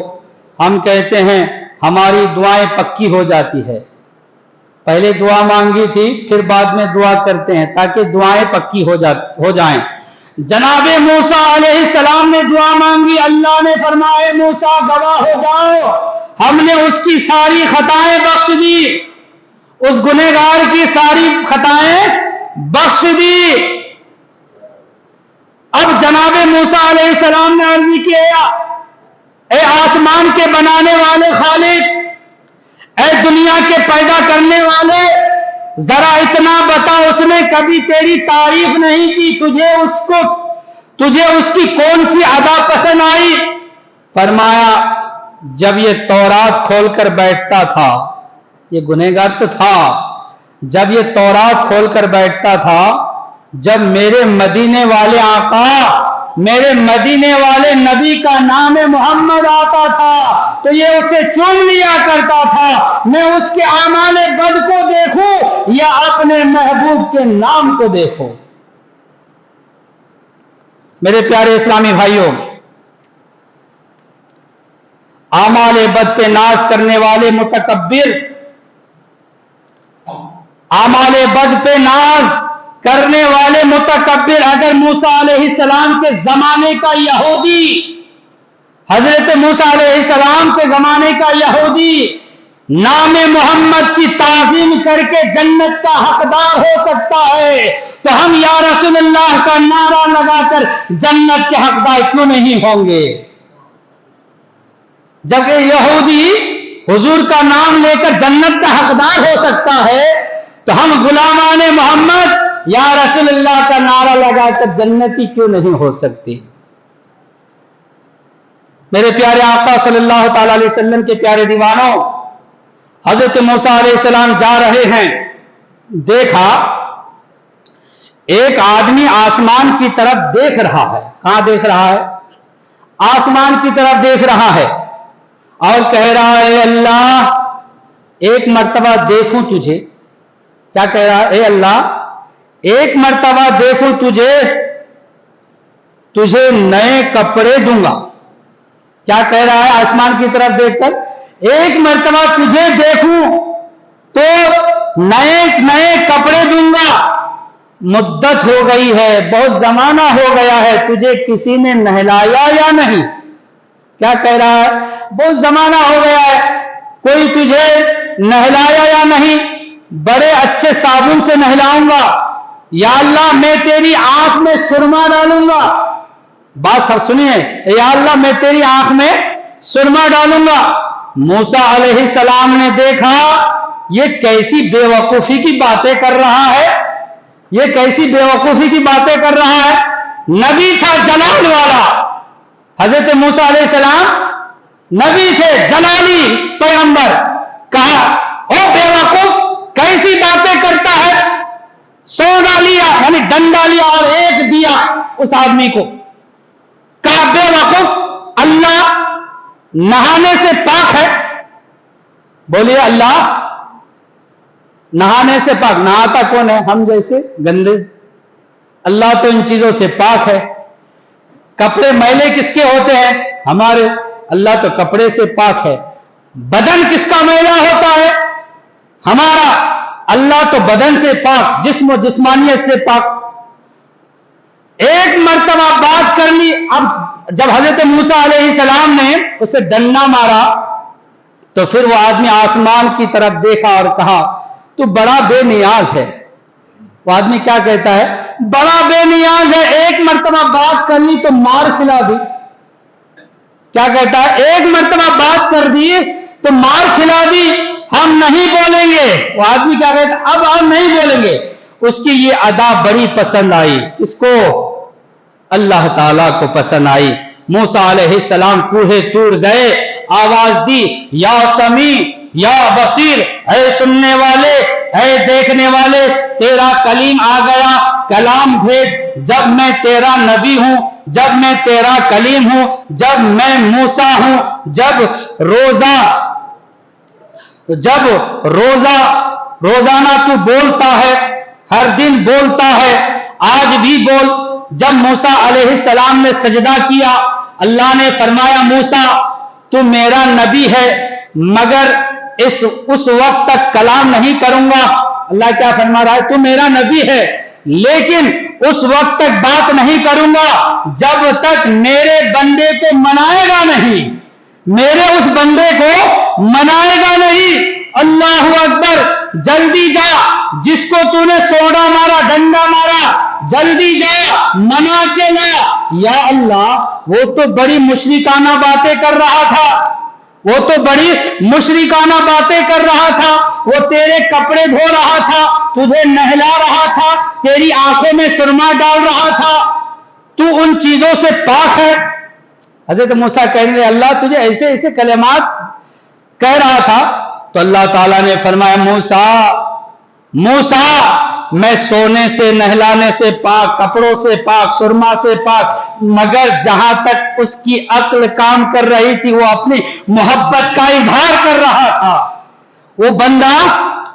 A: ہم کہتے ہیں ہماری دعائیں پکی ہو جاتی ہے، پہلے دعا مانگی تھی پھر بعد میں دعا کرتے ہیں تاکہ دعائیں پکی ہو جائیں۔ جناب موسیٰ علیہ السلام نے دعا مانگی، اللہ نے فرمایا موسیٰ گواہ ہو جاؤ، ہم نے اس کی ساری خطائیں بخش دی، اس گنہگار کی ساری خطائیں بخش دی۔ اب جناب موسیٰ علیہ السلام نے عرض کیا، اے آسمان کے بنانے والے خالق، اے دنیا کے پیدا کرنے والے، ذرا اتنا بتا، اس نے کبھی تیری تعریف نہیں کی، تجھے اس کی کون سی ادا پسند آئی؟ فرمایا جب یہ تورات کھول کر بیٹھتا تھا، یہ گنہگار تو تھا، جب یہ تورات کھول کر بیٹھتا تھا، جب میرے مدینے والے آقا، میرے مدینے والے نبی کا نام محمد آتا تھا تو یہ اسے چوم لیا کرتا تھا۔ میں اس کے اعمال بد کو دیکھوں یا اپنے محبوب کے نام کو دیکھوں؟ میرے پیارے اسلامی بھائیوں، اعمال بد پہ ناز کرنے والے متکبر، اعمال بد پہ ناز کرنے والے متکبر، اگر موسیٰ علیہ السلام کے زمانے کا یہودی، حضرت موسیٰ علیہ السلام کے زمانے کا یہودی نام محمد کی تعظیم کر کے جنت کا حقدار ہو سکتا ہے تو ہم یا رسول اللہ کا نعرہ لگا کر جنت کے حقدار کیوں نہیں ہوں گے؟ جبکہ یہودی حضور کا نام لے کر جنت کا حقدار ہو سکتا ہے تو ہم غلامان محمد یا رسول اللہ کا نعرہ لگا کر جنتی کیوں نہیں ہو سکتی؟ میرے پیارے آقا صلی اللہ تعالی علیہ وسلم کے پیارے دیوانوں، حضرت موسیٰ علیہ السلام جا رہے ہیں، دیکھا ایک آدمی آسمان کی طرف دیکھ رہا ہے۔ کہاں دیکھ رہا ہے؟ آسمان کی طرف دیکھ رہا ہے اور کہہ رہا ہے، اے اللہ ایک مرتبہ دیکھوں تجھے۔ کیا کہہ رہا ہے؟ اے اللہ ایک مرتبہ دیکھوں تجھے نئے کپڑے دوں گا۔ کیا کہہ رہا ہے آسمان کی طرف دیکھ کر؟ ایک مرتبہ تجھے دیکھوں تو نئے کپڑے دوں گا۔ مدت ہو گئی ہے، بہت زمانہ ہو گیا ہے، تجھے کسی نے نہلایا یا نہیں؟ کیا کہہ رہا ہے؟ بہت زمانہ ہو گیا ہے، کوئی تجھے نہلایا یا نہیں؟ بڑے اچھے صابن سے نہلاؤں گا، یا اللہ میں تیری آنکھ میں سرما ڈالوں گا۔ بات سب سنیے، یا اللہ میں تیری آنکھ میں سرما ڈالوں گا۔ موسیٰ علیہ السلام نے دیکھا یہ کیسی بے وقوفی کی باتیں کر رہا ہے، یہ کیسی بے وقوفی کی باتیں کر رہا ہے۔ نبی تھا جلال والا، حضرت موسیٰ علیہ السلام نبی تھے، جلالی پیغمبر۔ کہا او بے وقوف کیسی باتیں کرتا ہے؟ سونا لیا یعنی ڈنڈا لیا اور ایک دیا اس آدمی کو۔ کہا بے وقوف اللہ نہانے سے پاک ہے؟ بولیے اللہ نہانے سے پاک؟ نہاتا کون ہے؟ ہم جیسے گندے۔ اللہ تو ان چیزوں سے پاک ہے۔ کپڑے میلے کس کے ہوتے ہیں؟ ہمارے۔ اللہ تو کپڑے سے پاک ہے۔ بدن کس کا میلا ہوتا ہے؟ ہمارا۔ اللہ تو بدن سے پاک، جسم و جسمانیت سے پاک۔ ایک مرتبہ بات کر لی۔ اب جب حضرت موسیٰ علیہ السلام نے اسے ڈنڈا مارا تو پھر وہ آدمی آسمان کی طرف دیکھا اور کہا تو بڑا بے نیاز ہے۔ وہ آدمی کیا کہتا ہے؟ بڑا بے نیاز ہے، ایک مرتبہ بات کر لی تو مار کھلا دی۔ کیا کہتا ہے؟ ایک مرتبہ بات کر دی تو مار کھلا دی، ہم نہیں بولیں گے۔ وہ آدمی کیا کہتا ہے؟ اب ہم نہیں بولیں گے۔ اس کی یہ ادا بڑی پسند آئی۔ اس کو اللہ تعالیٰ کو پسند آئی۔ موسیٰ علیہ السلام کوہ طور گئے، آواز دی یا سمیع یا بصیر، اے سننے والے، اے دیکھنے والے، تیرا کلیم آ گیا، کلام بھیج۔ جب میں تیرا نبی ہوں، جب میں تیرا کلیم ہوں، جب میں موسیٰ ہوں، جب روزانہ تو بولتا ہے، ہر دن بولتا ہے، آج بھی بول۔ جب موسیٰ علیہ السلام نے سجدہ کیا، اللہ نے فرمایا موسیٰ تو میرا نبی ہے مگر اس وقت تک کلام نہیں کروں گا۔ اللہ کیا فرما رہا ہے؟ تو میرا نبی ہے لیکن اس وقت تک بات نہیں کروں گا جب تک میرے بندے کو منائے گا نہیں، میرے اس بندے کو منائے گا نہیں۔ اللہ اکبر، جلدی جا، جس کو تو نے سوڈا مارا، ڈنڈا مارا، جلدی جا منا کے لا۔ یا اللہ، وہ تو بڑی مشرکانہ باتیں کر رہا تھا، وہ تو بڑی مشرکانہ باتیں کر رہا تھا، وہ تیرے کپڑے دھو رہا تھا، تجھے نہلا رہا تھا، تیری آنکھوں میں سرما ڈال رہا تھا، تو ان چیزوں سے پاک ہے۔ حضرت موسیٰ کہنے لگے اللہ تجھے ایسے ایسے کلمات کہہ رہا تھا، تو اللہ تعالیٰ نے فرمایا موسیٰ میں سونے سے، نہلانے سے پاک، کپڑوں سے پاک، سرما سے پاک، مگر جہاں تک اس کی عقل کام کر رہی تھی وہ اپنی محبت کا اظہار کر رہا تھا۔ وہ بندہ،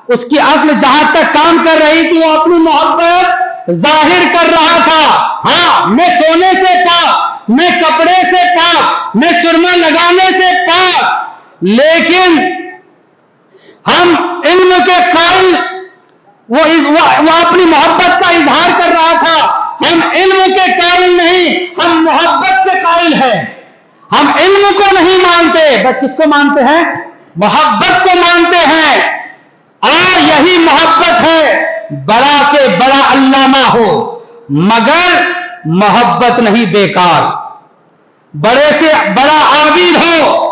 A: اس کی عقل جہاں تک کام کر رہی تھی وہ اپنی محبت ظاہر کر رہا تھا۔ ہاں، میں سونے سے پاک، میں کپڑے سے پاک، میں سرما لگانے سے پاک، لیکن ہم علم کے قائل، وہ اپنی محبت کا اظہار کر رہا تھا۔ ہم علم کے قائل نہیں، ہم محبت کے قائل ہیں۔ ہم علم کو نہیں مانتے، بس کس کو مانتے ہیں؟ محبت کو مانتے ہیں۔ اور یہی محبت ہے، بڑا سے بڑا علامہ ہو مگر محبت نہیں بیکار، بڑے سے بڑا عابد ہو،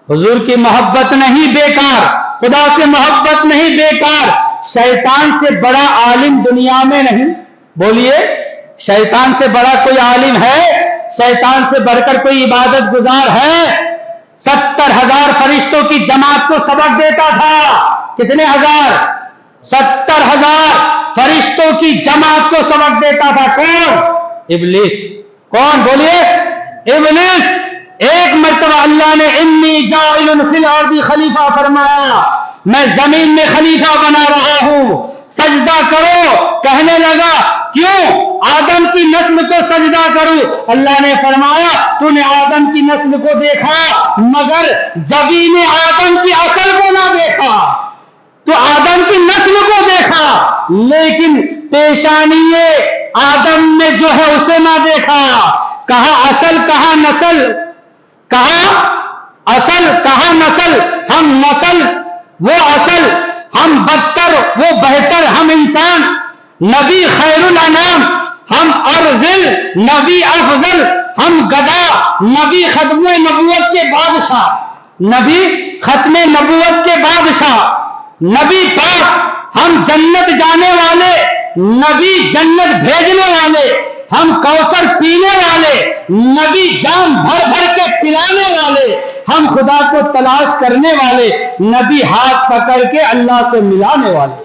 A: حضور کی محبت نہیں بیکار، خدا سے محبت نہیں بیکار۔ شیطان سے بڑا عالم دنیا میں نہیں، بولیے شیطان سے بڑا کوئی عالم ہے؟ شیطان سے بڑھ کر کوئی عبادت گزار ہے؟ 70,000 فرشتوں کی جماعت کو سبق دیتا تھا۔ کتنے ہزار؟ 70,000 فرشتوں کی جماعت کو سبق دیتا تھا۔ کون؟ ابلیس۔ کون؟ بولیے ابلیس۔ ایک مرتبہ اللہ نے انی جاعل فی الارض خلیفہ فرمایا، میں زمین میں خلیفہ بنا رہا ہوں، سجدہ کرو۔ کہنے لگا کیوں؟ آدم کی نسل کو سجدہ کروں۔ اللہ نے فرمایا تو نے آدم کی نسل کو دیکھا مگر جبین آدم کی عقل کو نہ دیکھا، تو آدم کی نسل کو دیکھا لیکن پیشانی آدم نے جو ہے اسے نہ دیکھا۔ کہا اصل کہاں نسل، کہا اصل کہاں نسل، ہم نسل وہ اصل، ہم بدتر وہ بہتر، ہم انسان، نبی خیر الانام، ہم ارذل نبی افضل، ہم گدا نبی ختم نبوت کے بادشاہ، نبی ختم نبوت کے بادشاہ، نبی پاک، ہم جنت جانے والے، نبی جنت بھیجنے والے، ہم کوثر پینے والے، نبی جام بھر بھر کے پلانے والے، ہم خدا کو تلاش کرنے والے، نبی ہاتھ پکڑ کے اللہ سے ملانے والے۔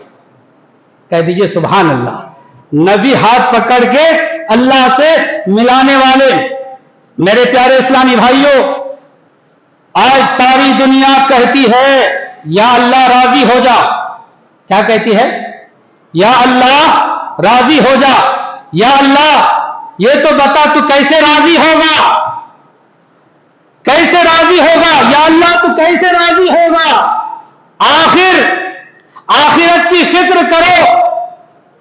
A: کہہ دیجئے سبحان اللہ۔ نبی ہاتھ پکڑ کے اللہ سے ملانے والے۔ میرے پیارے اسلامی بھائیوں، آج ساری دنیا کہتی ہے یا اللہ راضی ہو جا۔ کیا کہتی ہے؟ یا اللہ راضی ہو جا۔ یا اللہ یہ تو بتا تو کیسے راضی ہوگا، کیسے راضی ہوگا؟ یا اللہ تو کیسے راضی ہوگا؟ آخرت کی فکر کرو،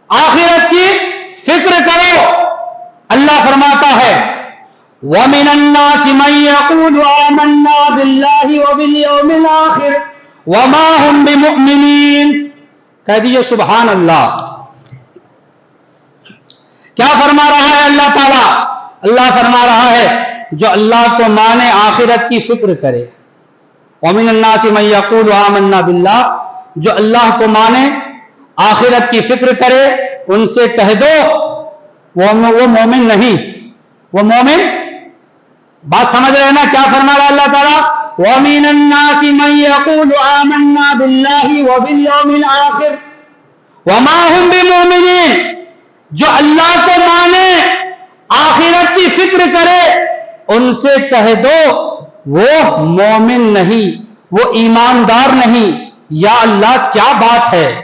A: آخرت کی فکر کرو۔ اللہ فرماتا ہے وَمِنَ النَّاسِ مَن يَقُولُ آمَنَّا بِاللَّهِ وَبِالْيَوْمِ الْآخِرِ وَمَا هُمْ بِمُؤْمِنِينَ۔ کہہ دیجئے سبحان اللہ۔ کیا فرما رہا ہے اللہ تعالیٰ؟ اللہ فرما رہا ہے جو اللہ کو مانے، آخرت کی فکر کرے۔ وَمِنَ النَّاسِ مَن يَقُولُ آمَنَّا بِاللَّهِ، جو اللہ کو مانے، آخرت کی فکر کرے، ان سے کہہ دو وہ مومن نہیں، وہ مومن۔ بات سمجھ رہے ہیں نا کیا فرما رہا ہے اللہ تعالیٰ؟ وَمِنَ النَّاسِ مَن يَقُولُ آمَنَّا بِاللَّهِ وَبِالْيَوْمِ الْآخِرِ وَمَا هُمْ بِمُؤْمِنِينَ، جو اللہ کو مانے، آخرت کی فکر کرے، ان سے کہہ دو وہ مومن نہیں، وہ ایماندار نہیں۔ یا اللہ کیا بات ہے،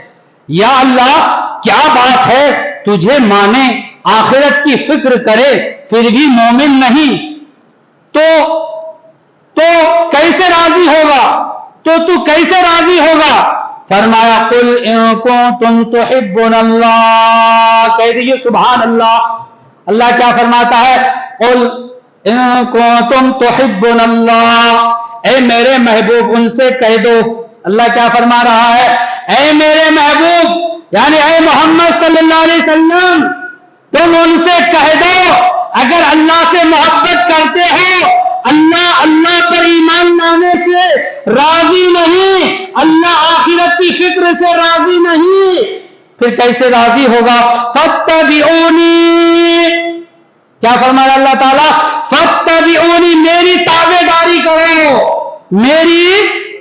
A: یا اللہ کیا بات ہے، تجھے مانے، آخرت کی فکر کرے، پھر بھی مومن نہیں، تو کیسے راضی ہوگا؟ تو کیسے راضی ہوگا؟ فرمایا قل ان کنتم تحبون اللہ، کہہ دیجیے سبحان اللہ۔ اللہ کیا فرماتا ہے؟ قل ان کنتم تحبون اللہ، اے میرے محبوب ان سے کہہ دو۔ اللہ کیا فرما رہا ہے؟ اے میرے محبوب یعنی اے محمد صلی اللہ علیہ وسلم، تم ان سے کہہ دو اگر اللہ سے محبت کرتے ہو، اللہ پر ایمان لانے سے راضی نہیں، اللہ آخرت کی فکر سے راضی نہیں، پھر کیسے راضی ہوگا؟ فاتبعونی، کیا فرمایا اللہ تعالیٰ؟ فاتبعونی، میری تابع داری کرو، میری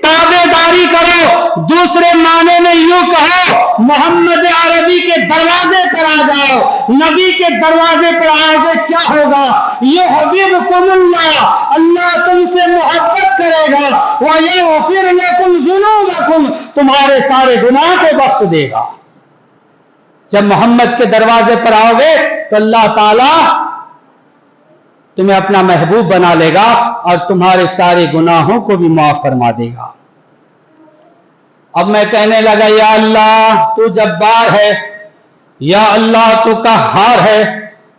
A: تابع داری کرو۔ دوسرے معنی میں یوں کہو، محمد عربی کے دروازے پر آ جاؤ، نبی کے دروازے پر آگے کیا ہوگا؟ یحببکم اللہ، اللہ تم سے محبت کرے گا، ویغفر لکم ذنوبکم، تمہارے سارے گناہ کو بخش دے گا۔ جب محمد کے دروازے پر آؤ گے تو اللہ تعالیٰ تمہیں اپنا محبوب بنا لے گا اور تمہارے سارے گناہوں کو بھی معاف فرما دے گا۔ اب میں کہنے لگا یا اللہ تو جبار ہے، یا اللہ تو قہار ہے۔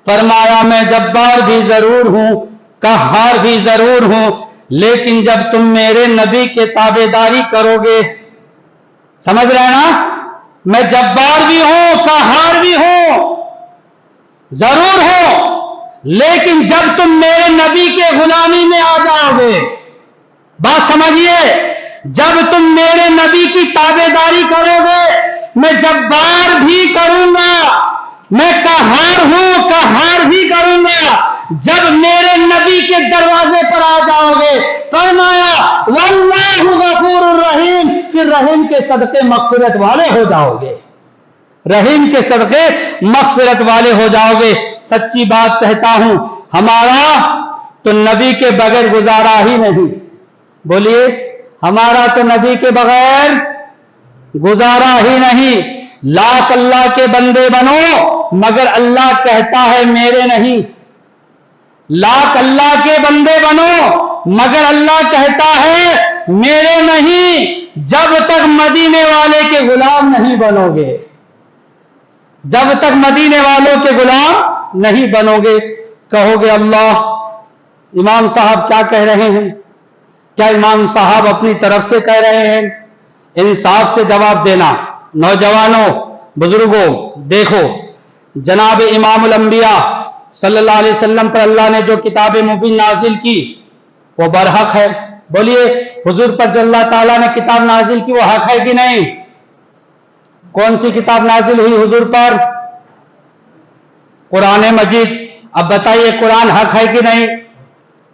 A: فرمایا میں جبار بھی ضرور ہوں، قہار بھی ضرور ہوں، لیکن جب تم میرے نبی کے تابع داری کرو گے، سمجھ رہے نا؟ میں جبار بھی ہوں، قہار بھی ہوں، ضرور ہوں، لیکن جب تم میرے نبی کے غلامی میں آ جاؤ گے، بات سمجھیے، جب تم میرے نبی کی تابع داری کرو گے، میں جبار بھی کروں گا، میں قہار ہوں، قہار بھی کروں گا۔ جب میرے نبی کے دروازے پر آ جاؤ گے، فرمایا واللہ غفور الرحیم، پھر رحیم کے صدقے مغفرت والے ہو جاؤ گے، رحیم کے صدقے مغفرت والے ہو جاؤ گے۔ سچی بات کہتا ہوں، ہمارا تو نبی کے بغیر گزارا ہی نہیں، بولیے ہمارا تو نبی کے بغیر گزارا ہی نہیں۔ لاکھ اللہ کے بندے بنو مگر اللہ کہتا ہے میرے نہیں، لاکھ اللہ کے بندے بنو مگر اللہ کہتا ہے میرے نہیں، جب تک مدینے والے کے غلام نہیں بنو گے، جب تک مدینے والوں کے غلام نہیں بنو گے۔ کہو گے اللہ امام صاحب کیا کہہ رہے ہیں؟ کیا امام صاحب اپنی طرف سے کہہ رہے ہیں؟ انصاف سے جواب دینا۔ نوجوانوں، بزرگوں، دیکھو جناب امام الانبیاء صلی اللہ علیہ وسلم پر اللہ نے جو کتاب مبین نازل کی وہ برحق ہے۔ بولیے حضور پر جو اللہ تعالیٰ نے کتاب نازل کی وہ حق ہے کہ نہیں؟ کون سی کتاب نازل ہوئی حضور پر؟ قرآن مجید۔ اب بتائیے قرآن حق ہے کہ نہیں؟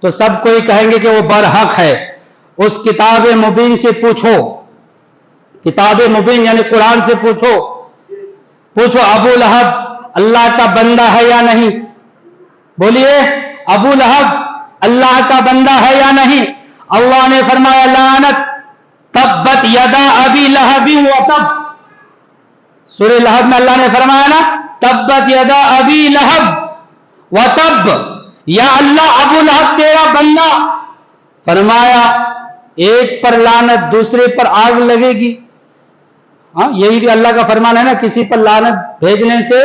A: تو سب کوئی کہیں گے کہ وہ برحق ہے۔ اس کتاب مبین سے پوچھو، کتاب مبین یعنی قرآن سے پوچھو ابو لہب اللہ کا بندہ ہے یا نہیں؟ بولیے ابو لہب اللہ کا بندہ ہے یا نہیں؟ اللہ نے فرمایا لعنت تبت یدا ابی لہب وتب، سورہ لہب میں اللہ نے فرمایا نا تبت یدا ابی لہب وتب، یا اللہ ابو لہب تیرا بندہ۔ فرمایا ایک پر لعنت دوسرے پر آگ لگے گی۔ ہاں یہی بھی اللہ کا فرمان ہے نا، کسی پر لعنت بھیجنے سے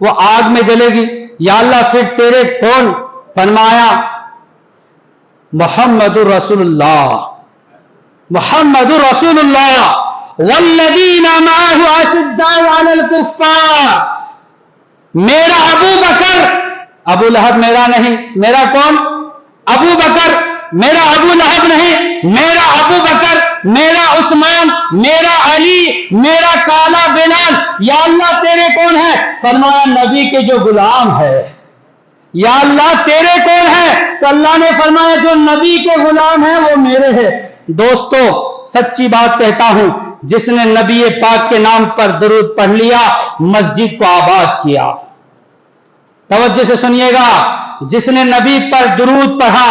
A: وہ آگ میں جلے گی۔ یا اللہ پھر تیرے کون؟ فرمایا محمد رسول اللہ، محمد رسول اللہ والذین معہ اشداء علی الکفار، میرا ابو بکر، ابو لہب میرا نہیں، میرا کون؟ ابو بکر، میرا ابو لہب نہیں، میرا ابو بکر، میرا عثمان، میرا علی، میرا کالا بلال۔ یا اللہ تیرے کون ہے؟ فرمایا نبی کے جو غلام ہے۔ یا اللہ تیرے کون ہے؟ تو اللہ نے فرمایا جو نبی کے غلام ہیں وہ میرے ہیں۔ دوستو سچی بات کہتا ہوں، جس نے نبی پاک کے نام پر درود پڑھ لیا مسجد کو آباد کیا۔ توجہ سے سنیے گا، جس نے نبی پر درود پڑھا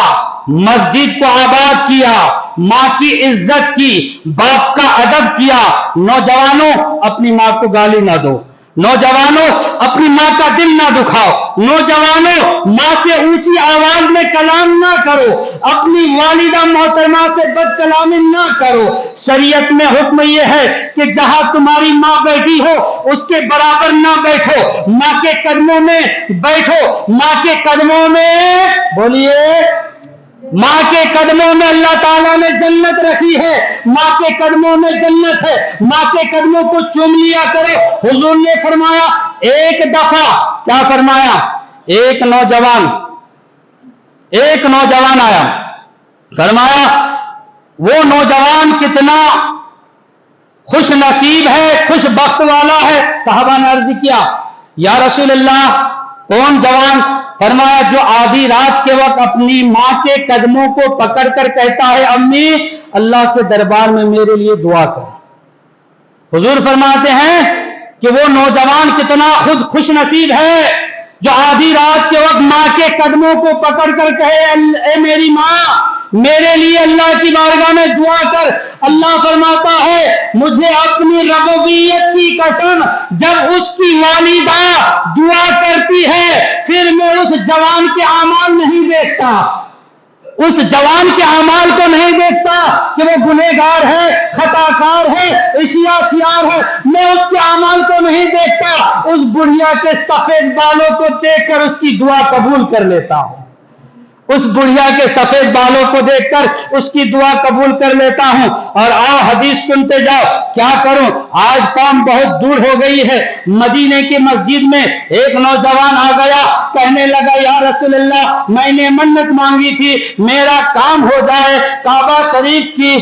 A: مسجد کو آباد کیا، ماں کی عزت کی، باپ کا ادب کیا۔ نوجوانوں اپنی ماں کو گالی نہ دو، نوجوانوں اپنی ماں کا دل نہ دکھاؤ، نوجوانوں ماں سے اونچی آواز میں کلام نہ کرو۔ کرو, اپنی والدہ محترمہ سے بد کلامی نہ کرو. شریعت میں حکم یہ ہے کہ جہاں تمہاری ماں بیٹھی ہو اس کے برابر نہ بیٹھو, ماں کے قدموں میں بیٹھو. ماں کے قدموں میں, بولیے, ماں کے قدموں میں اللہ تعالیٰ نے جنت رکھی ہے, ماں کے قدموں میں جنت ہے, ماں کے قدموں کو چوم لیا کرو. حضور نے فرمایا ایک دفعہ, کیا فرمایا, ایک نوجوان آیا, فرمایا وہ نوجوان کتنا خوش نصیب ہے, خوش بخت والا ہے. صحابہ نے عرض کیا یا رسول اللہ کون جوان؟ فرمایا جو آدھی رات کے وقت اپنی ماں کے قدموں کو پکڑ کر کہتا ہے امی اللہ کے دربار میں میرے لیے دعا کرے. حضور فرماتے ہیں کہ وہ نوجوان کتنا خود خوش نصیب ہے جو آدھی رات کے وقت ماں کے قدموں کو پکڑ کر کہے اے میری ماں میرے لیے اللہ کی بارگاہ میں دعا کر. اللہ فرماتا ہے مجھے اپنی ربوبیت کی قسم, جب اس کی والدہ دعا کرتی ہے پھر میں اس جوان کے اعمال نہیں دیکھتا, اس جوان کے اعمال کو نہیں دیکھتا کہ وہ گنہگار ہے, خطا کار ہے, عصیاں سیار ہے, میں اس کے اعمال کو نہیں دیکھتا, اس بڑھیا کے سفید بالوں کو دیکھ کر اس کی دعا قبول کر لیتا ہوں. اس بڑھیا کے سفید بالوں کو دیکھ کر اس کی دعا قبول کر لیتا ہوں. اور آؤ حدیث سنتے جاؤ. کیا کروں, آج کام بہت دور ہو گئی ہے. مدینے کی مسجد میں ایک نوجوان آ گیا, کہنے لگا یا رسول اللہ میں نے منت مانگی تھی میرا کام ہو جائے, کعبہ شریف کی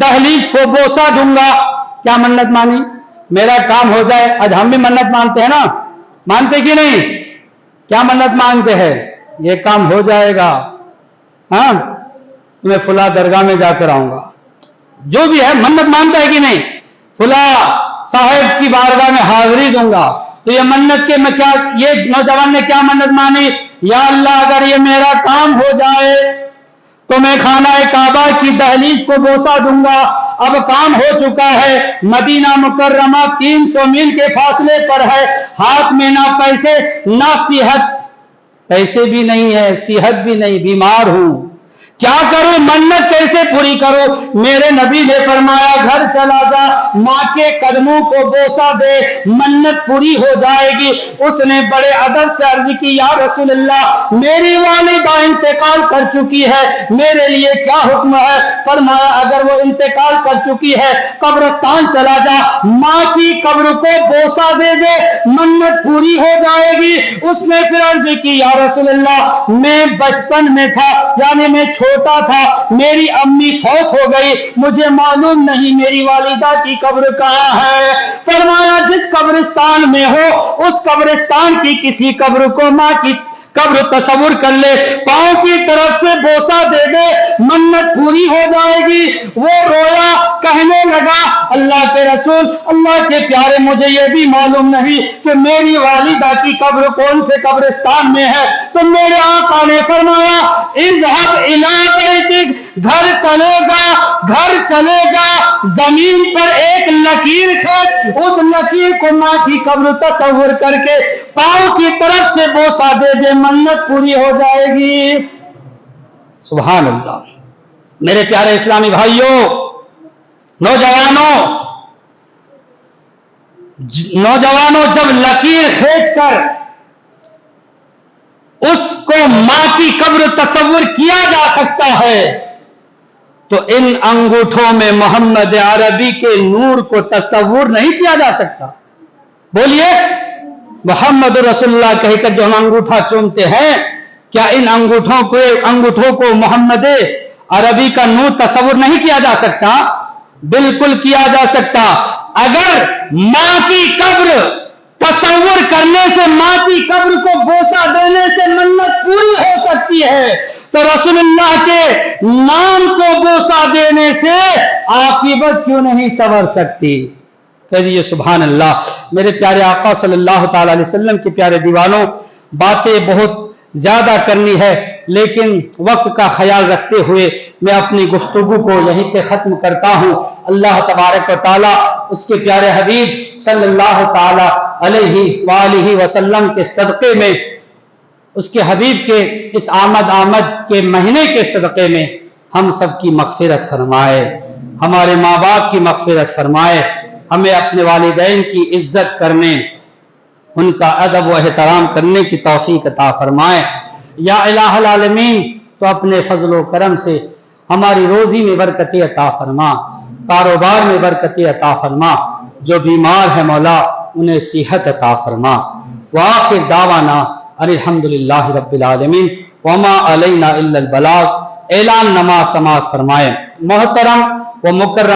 A: دہلیز کو بوسہ دوں گا. کیا منت مانی؟ میرا کام ہو جائے. آج ہم بھی منت مانتے ہیں نا, مانتے کہ نہیں؟ کیا منت مانگتے ہیں؟ یہ کام ہو جائے گا, ہاں تمہیں فلاں درگاہ میں جا کر آؤں گا. جو بھی ہے منت مانتا ہے کہ نہیں, فلاں صاحب کی بارگاہ میں حاضری دوں گا. تو یہ منت کے میں کیا, یہ نوجوان نے کیا منت مانی, یا اللہ اگر یہ میرا کام ہو جائے تو میں خانہ کعبہ کی دہلیز کو بوسہ دوں گا. اب کام ہو چکا ہے, مدینہ مکرمہ 300 میل کے فاصلے پر ہے, ہاتھ میں نہ پیسے نہ صحت, پیسے بھی نہیں ہے صحت بھی نہیں, بیمار ہوں, کیا کروں, منت کیسے پوری کروں؟ میرے نبی نے فرمایا گھر چلا جا, ماں کے قدموں کو بوسہ دے, منت پوری ہو جائے گی. اس نے بڑے ادب سے عرض کی یا رسول اللہ میری والدہ انتقال کر چکی ہے, میرے لیے کیا حکم ہے؟ فرمایا اگر وہ انتقال کر چکی ہے قبرستان چلا جا, ماں کی قبر کو بوسہ دے دے, منت پوری ہو جائے گی. اس نے پھر عرض کی یا رسول اللہ میں بچپن میں تھا, یعنی میں چھوٹا تھا, میری امی فوت ہو گئی, مجھے معلوم نہیں میری والدہ کی قبر کہاں ہے. فرمایا جس قبرستان میں ہو اس قبرستان کی کسی قبر کو ماں کی قبر تصور کر لے, پاؤں کی طرف سے بوسہ دے دے, منت پوری ہو جائے گی. وہ رویا, کہنے لگا اللہ کے رسول, اللہ کے پیارے, مجھے یہ بھی معلوم نہیں کہ میری والدہ کی قبر کون سے قبرستان میں ہے. تو میرے آقا نے فرمایا اذهب الى بیتک, گھر چلے گا, گھر چلے گا, زمین پر ایک لکیر کھینچ, اس لکیر کو ماں کی قبر تصور کر کے پاؤں کی طرف سے بوسہ دے دے, منت پوری ہو جائے گی. سبحان اللہ. میرے پیارے اسلامی بھائیوں, نوجوانوں جب لکیر کھینچ کر اس کو ماں کی قبر تصور کیا جا سکتا ہے تو ان انگوٹھوں میں محمد عربی کے نور کو تصور نہیں کیا جا سکتا. بولیے محمد رسول اللہ کہہ کر جو ہم انگوٹھا چومتے ہیں, کیا ان انگوٹھوں کو محمد عربی کا نور تصور نہیں کیا جا سکتا؟ بالکل کیا جا سکتا. اگر ماں کی قبر تصور کرنے سے, ماں کی قبر کو بوسہ دینے سے منت پوری ہو سکتی ہے تو رسول اللہ کے نام کو بوسہ دینے سے عاقبت کیوں نہیں سنور سکتی؟ کہیے سبحان اللہ. میرے پیارے آقا صلی اللہ تعالی علیہ وسلم کے پیارے دیوانوں, باتیں بہت زیادہ کرنی ہے لیکن وقت کا خیال رکھتے ہوئے میں اپنی گفتگو کو یہیں پہ ختم کرتا ہوں. اللہ تبارک و تعالی اس کے پیارے حبیب صلی اللہ تعالی علیہ وآلہ وسلم کے صدقے میں اس کے حبیب کے اس آمد کے مہینے کے صدقے میں ہم سب کی مغفرت فرمائے، ہمارے ماں باپ کی مغفرت فرمائے، ہمیں اپنے والدین کی عزت کرنے، ان کا ادب و احترام کرنے کی توفیق عطا فرمائے۔ یا الہ العالمین، تو اپنے فضل و کرم سے ہماری روزی میں برکت عطا فرما، کاروبار میں برکت عطا فرما، جو بیمار ہے مولا انہیں صحت عطا فرما۔ وآخر دعوانا الحمدللہ رب العالمین وما علینا الا البلاغ۔ اعلان نماز سماعت فرمائے۔ محترم و مکرم